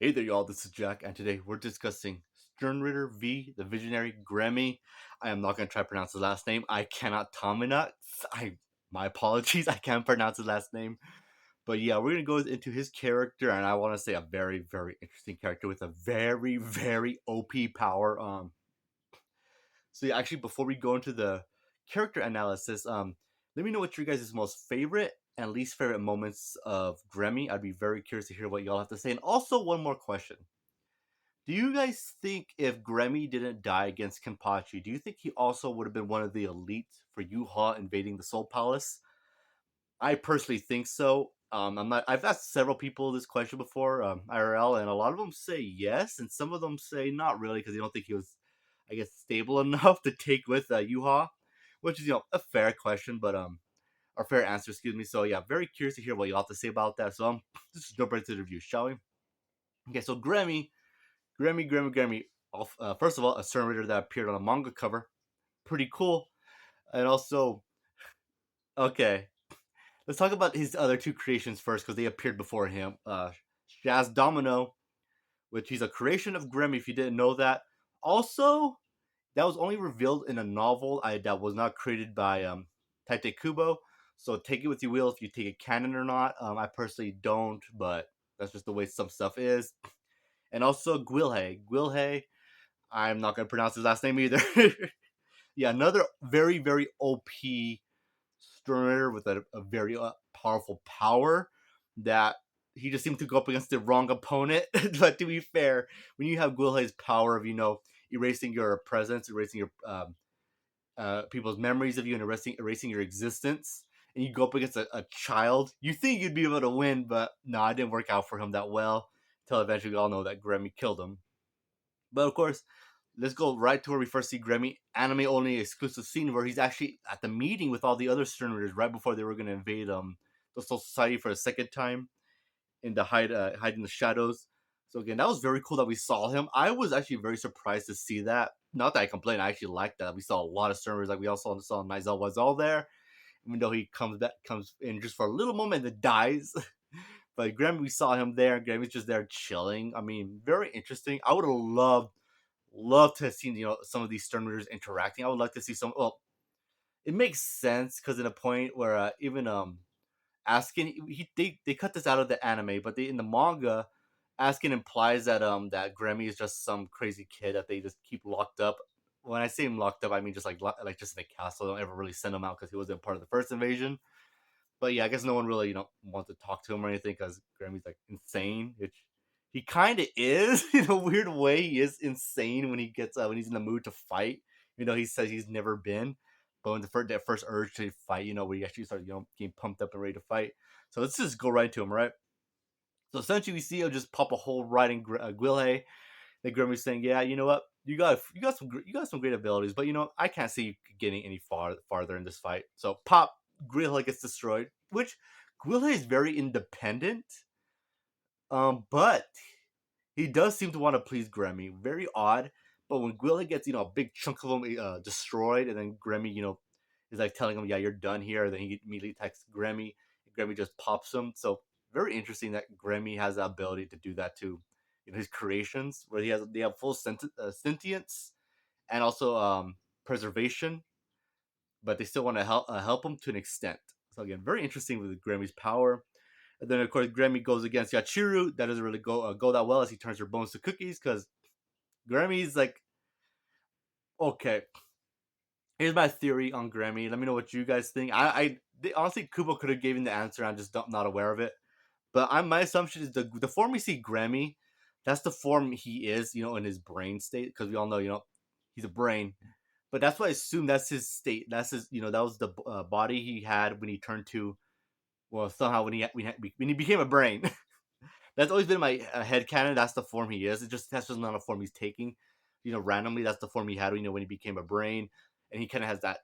Hey there, y'all. This is Jack, and today we're discussing Sternritter v. the Visionary Gremmy. I am not going to try to pronounce his last name. I cannot Tominax. My apologies. I can't pronounce his last name. But yeah, we're going to go into his character, and I want to say a very, very interesting character with a very, very OP power. So yeah, actually, before we go into the character analysis, let me know what your guys' most favorite and least favorite moments of Gremmy. I'd be very curious to hear what y'all have to say. And also, one more question. Do you guys think if Gremmy didn't die against Kenpachi, do you think he also would have been one of the elite for Yuha invading the Soul Palace? I personally think so. I'm not. I've asked several people this question before, IRL, and a lot of them say yes, and some of them say not really because they don't think he was, I guess, stable enough to take with Yuha, which is a fair question, but or fair answer, excuse me. So yeah, very curious to hear what you have to say about that. So let's just jump right to the review, shall we? Okay, so Grammy. First of all, a Sternritter that appeared on a manga cover, pretty cool. And also, okay, let's talk about his other two creations first because they appeared before him. Jazz Domino, which he's a creation of Grammy. If you didn't know that, also that was only revealed in a novel that was not created by Taite Kubo. So take it with you will if you take it canon or not. I personally don't, but that's just the way some stuff is. And also Guilhe, I'm not gonna pronounce his last name either. Yeah, another very very OP Sterner with a very powerful power that he just seemed to go up against the wrong opponent. But to be fair, when you have Guilhe's power of erasing your presence, erasing your people's memories of you, and erasing your existence, and you go up against a child, you think you'd be able to win, but no, it didn't work out for him that well. Until eventually we all know that Grammy killed him. But of course, let's go right to where we first see Gremmy, anime only exclusive scene where he's actually at the meeting with all the other Sternritters right before they were going to invade the Soul Society for a second time in the hide in the shadows. So again, that was very cool that we saw him. I was actually very surprised to see that. Not that I complained, I actually liked that. We saw a lot of Sternritters, like we also saw Nizel was all there, even though he comes in just for a little moment and dies. But Grammy, we saw him there. Grammy's just there chilling. I mean, very interesting. I would have loved to have seen some of these Stern readers interacting. I would like to see some. Well, it makes sense because in a point where even Askin they cut this out of the anime, but they in the manga, Askin implies that Grammy is just some crazy kid that they just keep locked up. When I say him locked up, I mean just like just in a castle. They don't ever really send him out because he wasn't part of the first invasion. But yeah, I guess no one really wants to talk to him or anything because Grammy's like insane, which he kind of is in a weird way. He is insane when when he's in the mood to fight. He says he's never been, but when that first urge to fight, where he actually starts getting pumped up and ready to fight. So let's just go right to him, right? So essentially, we see him just pop a hole right in Guilhe. Then Grammy's saying, "Yeah, you know what? You got some great abilities, but I can't see you getting any farther in this fight." So pop, Guilhe gets destroyed, which Guilhe is very independent. But he does seem to want to please Grammy. Very odd. But when Guilhe gets, a big chunk of him destroyed, and then Grammy, is like telling him, "Yeah, you're done here." Then he immediately texts Grammy. Grammy just pops him. So very interesting that Grammy has the ability to do that to, his creations, where they have full sentience and also preservation, but they still want to help him to an extent. So again, very interesting with Grammy's power. And then of course Grammy goes against Yachiru. That doesn't really go that well as he turns her bones to cookies because Grammy's like, okay. Here's my theory on Grammy. Let me know what you guys think. Honestly, Kubo could have given the answer. I'm just not aware of it. But my assumption is the form we see Grammy, that's the form he is, in his brain state. Because we all know, he's a brain. But that's what I assume that's his state. That's his, that was the body he had when he turned to, well, somehow when he became a brain. That's always been my head canon. That's the form he is. That's just not a form he's taking. Randomly, that's the form he had. When he became a brain, and he kind of has that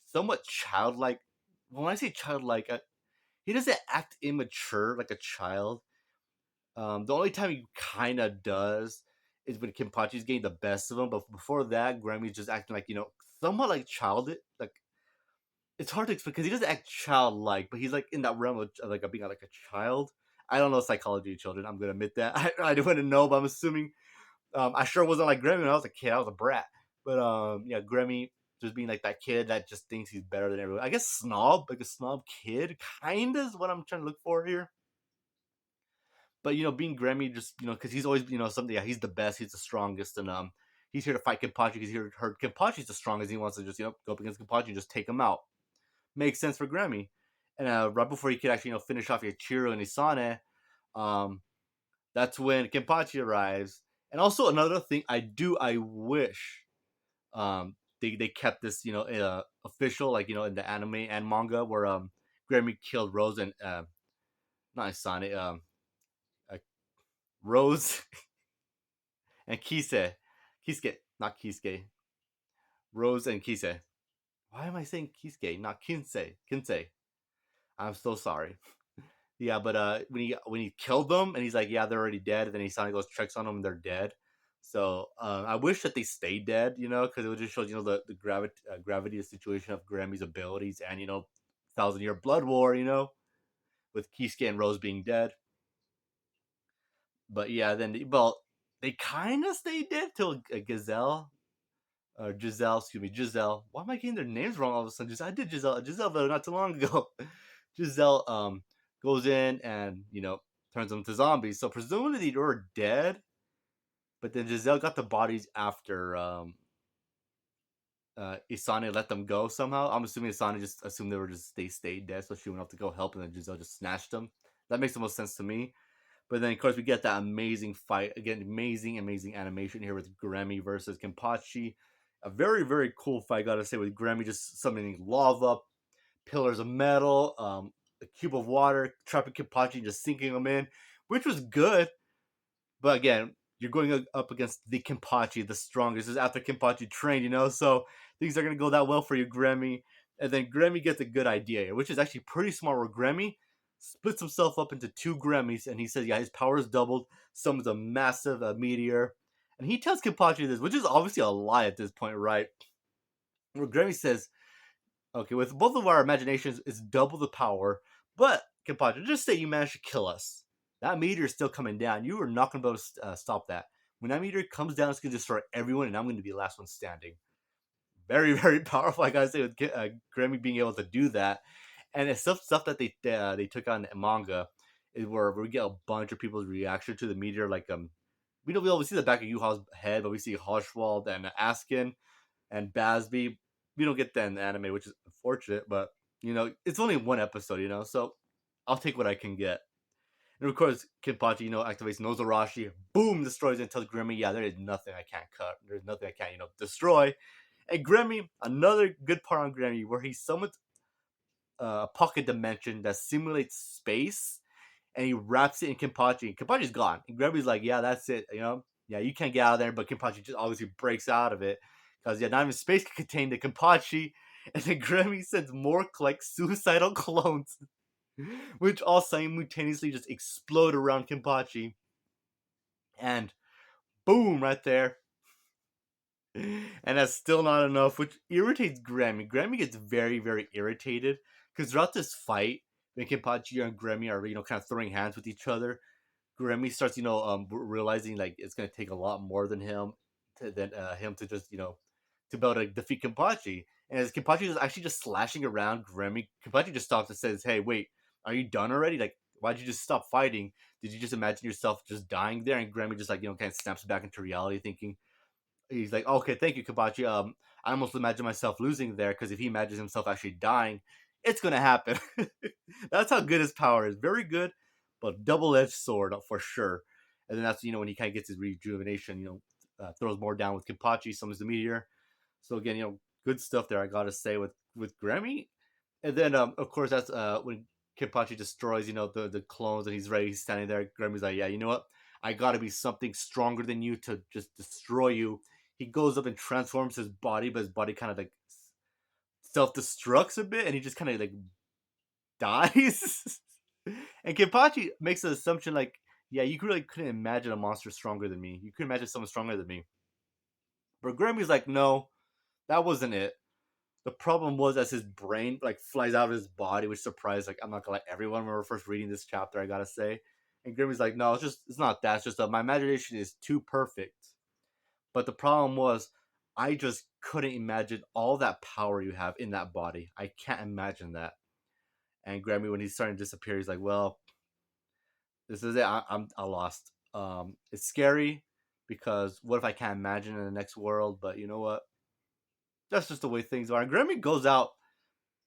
somewhat childlike. When I say childlike, he doesn't act immature like a child. The only time he kind of does is when Kimpachi's getting the best of him. But before that, Grammy's just acting like somewhat like childish. Like it's hard to explain because he doesn't act childlike, but he's like in that realm of like being like a child. I don't know psychology of children. I'm gonna admit that. I wouldn't know, but I'm assuming. I sure wasn't like Gremmy when I was a kid. I was a brat. But yeah, Gremmy just being like that kid that just thinks he's better than everyone. I guess snob, like a snob kid, kind of is what I'm trying to look for here. But being Gremmy, just because he's always something. Yeah, he's the best. He's the strongest, and he's here to fight Kenpachi because he heard Kenpachi's the strongest. He wants to just go up against Kenpachi and just take him out. Makes sense for Gremmy. And right before he could actually finish off Yachiro and Isane, um, that's when Kenpachi arrives. And also another thing, I wish they kept this official, like in the anime and manga where Gremmy killed Rose and not Isane, uh, Rose and Kisuke, not Kisuke, Rose and Kise. Why am I saying Kisuke, not Kinsei? I'm so sorry. Yeah, but when he killed them and he's like, yeah, they're already dead, and then he suddenly goes checks on them and they're dead. So I wish that they stayed dead, because it just shows the gravity of the situation of Grammy's abilities and 1,000 Year Blood War, with Kisuke and Rose being dead. But yeah, then they kind of stayed dead till Gazelle. Giselle, excuse me, Giselle. Why am I getting their names wrong all of a sudden? I did Giselle, but not too long ago. Giselle goes in and turns them to zombies. So presumably they were dead, but then Giselle got the bodies after Isane let them go somehow. I'm assuming Isane just assumed they stayed dead, so she went off to go help, and then Giselle just snatched them. That makes the most sense to me. But then, of course, we get that amazing fight. Again, amazing animation here with Gremmy versus Kenpachi. A very, very cool fight, gotta say, with Gremmy just summoning lava, pillars of metal, a cube of water, trapping Kenpachi, just sinking him in, which was good. But again, you're going up against the Kenpachi, the strongest. This is after Kenpachi trained, so things are going to go that well for you, Gremmy. And then Gremmy gets a good idea here, which is actually pretty smart, where Gremmy splits himself up into two Gremmys, and he says, yeah, his power is doubled, summons a massive meteor. And he tells Kenpachi this, which is obviously a lie at this point, right? Where Gremmy says, okay, with both of our imaginations, it's double the power, but Kenpachi, just say you managed to kill us. That meteor is still coming down. You are not going to be able to stop that. When that meteor comes down, it's going to destroy everyone, and I'm going to be the last one standing. Very, very powerful, I gotta say, with Gremmy being able to do that. And it's stuff that they took on in manga is where we get a bunch of people's reaction to the meteor. Like we always see the back of Yuha's head, but we see Hoshwald and Askin and Basby. We don't get that in the anime, which is unfortunate, but it's only one episode, so I'll take what I can get. And of course, Kenpachi, activates Nozarashi, boom, destroys it and tells Gremmy, yeah, there is nothing I can't cut. There's nothing I can't, destroy. And Gremmy, another good part on Gremmy, where he summons a pocket dimension that simulates space, and he wraps it in Kenpachi. Kenpachi's gone. And Gremmy's like, yeah, that's it, Yeah, you can't get out of there, but Kenpachi just obviously breaks out of it. Because, yeah, not even space can contain the Kenpachi. And then Gremmy sends more, like, suicidal clones, which all simultaneously just explode around Kenpachi. And boom, right there. And that's still not enough, which irritates Gremmy. Gremmy gets very, very irritated because throughout this fight, when Kenpachi and Gremmy are, kind of throwing hands with each other, Gremmy starts, realizing like it's gonna take a lot more than him to just, to be able to defeat Kenpachi. And as Kenpachi is actually just slashing around Gremmy, Kenpachi just stops and says, "Hey, wait, are you done already? Like, why'd you just stop fighting? Did you just imagine yourself just dying there?" And Gremmy just like, kind of snaps back into reality, thinking, he's like, okay, thank you, Kabachi. I almost imagine myself losing there because if he imagines himself actually dying, it's gonna happen. That's how good his power is. Very good, but double-edged sword for sure. And then that's when he kind of gets his rejuvenation. Throws more down with Kapachi, summons the meteor. So again, good stuff there. I gotta say with Gremmy, and then of course that's when Kenpachi destroys the clones and he's ready. He's standing there. Gremmy's like, yeah, you know what? I gotta be something stronger than you to just destroy you. He goes up and transforms his body, but his body kind of like self destructs a bit, and he just kind of like dies. And Kenpachi makes the assumption like, yeah, you really couldn't imagine a monster stronger than me. You couldn't imagine someone stronger than me. But Grammy's like, no, that wasn't it. The problem was as his brain like flies out of his body, which surprised like I'm not gonna let everyone when we're first reading this chapter, I gotta say. And Grimmy's like, no, it's not that. It's just that my imagination is too perfect. But the problem was, I just couldn't imagine all that power you have in that body. I can't imagine that. And Grammy, when he's starting to disappear, he's like, well, this is it. I lost. It's scary because what if I can't imagine in the next world? But you know what? That's just the way things are. And Grammy goes out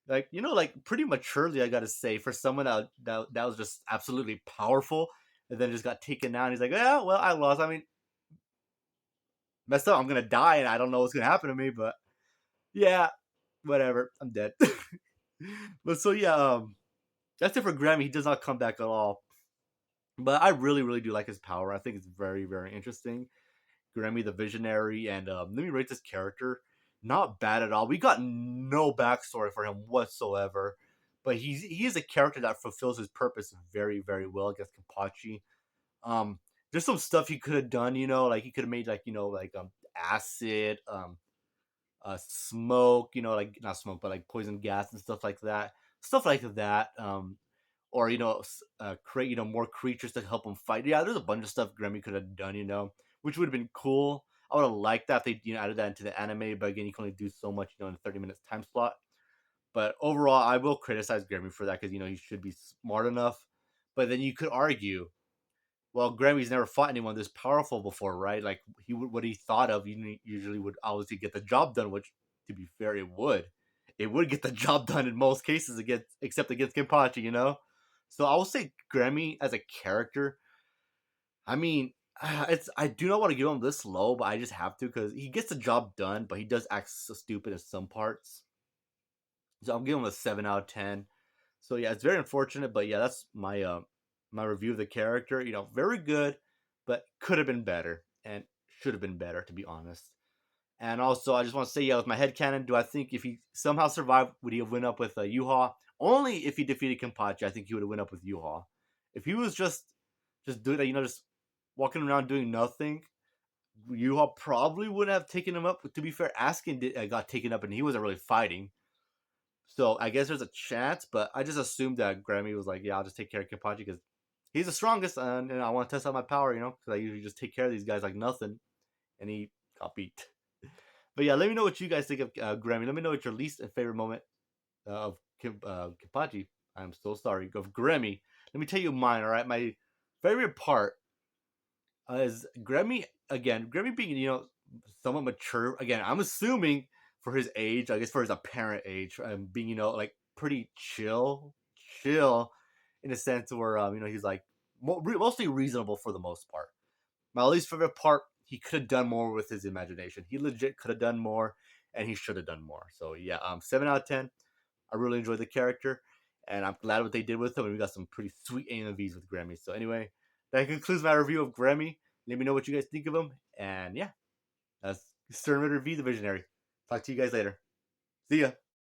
like like pretty maturely. I gotta say, for someone that was just absolutely powerful, and then just got taken down. He's like, yeah, well, I lost. I mean, messed up. I'm gonna die, and I don't know what's gonna happen to me. But yeah, whatever. I'm dead. But so yeah, that's it for Grammy. He does not come back at all. But I really, really do like his power. I think it's very, very interesting. Gremmy the Visionary, and let me rate this character. Not bad at all. We got no backstory for him whatsoever, but he is a character that fulfills his purpose very, very well against Kenpachi. There's some stuff he could have done, like he could have made like acid, smoke, like not smoke, but like poison gas and stuff like that. Or create more creatures to help him fight. Yeah, there's a bunch of stuff Gremmy could have done, which would have been cool. I would have liked that if they added that into the anime, but again, you can only do so much in a 30 minutes time slot. But overall, I will criticize Gremmy for that because he should be smart enough. But then you could argue, well, Grammy's never fought anyone this powerful before, right? Like what he thought of usually would obviously get the job done, which to be fair, it would. It would get the job done in most cases except against Kenpachi. So I will say Grammy as a character. I mean, I do not want to give him this low, but I just have to because he gets the job done, but he does act so stupid in some parts. So I'm giving him a 7 out of 10. So yeah, it's very unfortunate, but yeah, that's my review of the character. Very good, but could have been better and should have been better to be honest. And also, I just want to say, yeah, with my headcanon, do I think if he somehow survived, would he have went up with Yuha? Only if he defeated Kenpachi, I think he would have went up with Yuha. If he was just doing that, just walking around doing nothing, Yuha probably wouldn't have taken him up. To be fair, Askin got taken up, and he wasn't really fighting. So I guess there's a chance, but I just assumed that Grammy was like, yeah, I'll just take care of Kenpachi because he's the strongest, and I want to test out my power, because I usually just take care of these guys like nothing, and he got beat. But yeah, let me know what you guys think of Grammy. Let me know what your least favorite moment of Kenpachi. I'm so sorry, of Grammy. Let me tell you mine. All right, my favorite part is Grammy again. Grammy being somewhat mature. Again, I'm assuming for his age, I guess for his apparent age, being like pretty chill in a sense where he's like mostly reasonable for the most part. My least favorite part, he could have done more with his imagination. He legit could have done more, and he should have done more. So yeah, 7 out of 10. I really enjoyed the character, and I'm glad what they did with him. And we got some pretty sweet AMVs with Grammy. So anyway, that concludes my review of Grammy. Let me know what you guys think of him, and yeah, that's Sternritter V the Visionary. Talk to you guys later. See ya.